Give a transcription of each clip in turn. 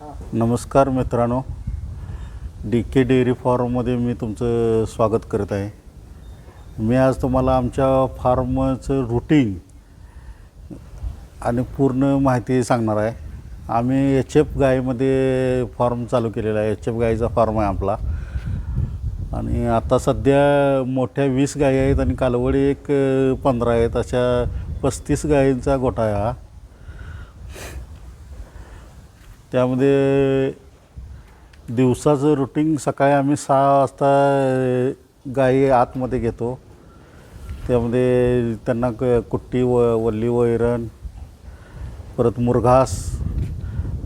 नमस्कार मित्रांनो, DK dairy फार्ममध्ये मी तुमचं स्वागत करत आहे. मी आज तुम्हाला आमच्या फार्मचं रूटीन आणि पूर्ण माहिती सांगणार आहे. आम्ही HF गायीमध्ये फार्म चालू केलेला आहे. HF गायीचा फार्म आहे आपला. आणि आता सध्या मोठ्या 20 गायी आहेत आणि कालवडी एक 15 आहेत. अशा 35 गायींचा गोठा आहे हा. त्यामध्ये दिवसाचं रुटीन सकाळी आम्ही 6 वाजता गायी आतमध्ये घेतो. त्यामध्ये त्यांना कुट्टी वल्ली वैरण, परत मुरघास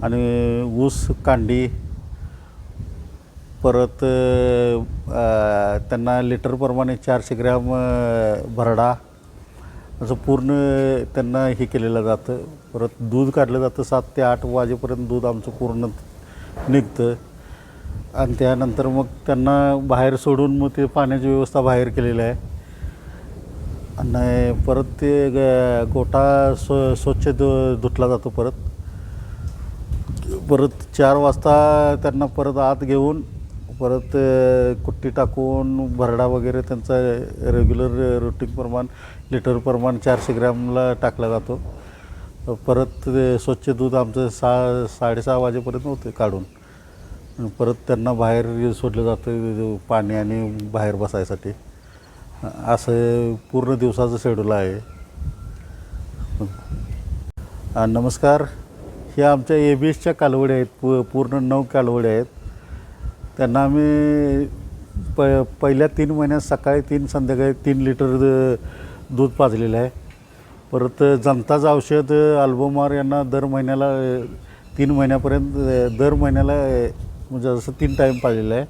आणि ऊस कांडी, परत त्यांना लिटरप्रमाणे 400 ग्रॅम भरडा असं पूर्ण त्यांना हे केलेलं जातं. परत दूध काढलं जातं. 7 ते 8 वाजेपर्यंत दूध आमचं पूर्ण निघतं. आणि त्यानंतर मग त्यांना बाहेर सोडून मग ते पाण्याची व्यवस्था बाहेर केलेली आहे. आणि परत ते गोठा स्वच्छ धुतला जातो. परत 4 वाजता त्यांना परत आत घेऊन परत कुट्टी टाकून भरडा वगैरे त्यांचा रेग्युलर रूटीनप्रमाणे लिटरप्रमाणे 400 ग्रॅमला टाकला जातो. परत ते स्वच्छ दूध आमचं 6-6:30 वाजेपर्यंत होते काढून. परत त्यांना बाहेर सोडलं जातं पाणी आणि बाहेर बसायसाठी. असं पूर्ण दिवसाचं शेड्यूल आहे. नमस्कार, हे आमच्या ABSच्या कालवडी आहेत. पूर्ण 9 कालवडी आहेत. त्यांना आम्ही पहिल्या 3 महिन्यात सकाळी 3 संध्याकाळी 3 लिटर दूध पाजलेलं आहे. परत जंताचं औषध अल्बोमार यांना दर महिन्याला 3 महिन्यापर्यंत दर महिन्याला म्हणजे जसं 3 टाईम पाजलेलं आहे.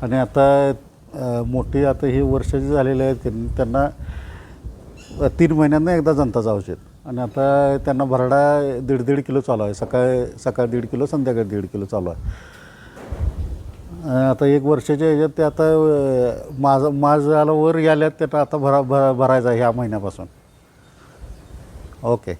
आणि आता मोठी आता हे वर्षाची झालेले आहेत त्यांना 3 महिन्यांना एकदा जंताचं औषध. आणि आता त्यांना भरडा 1.5 किलो चालू आहे. सकाळी 1.5 किलो, संध्याकाळी 1.5 किलो चालू आहे. आता 1 वर्षाच्या ह्याच्यात ते आता माझं वर याल्यात त्यात आता भरायचं आहे ह्या महिन्यापासून. ओके.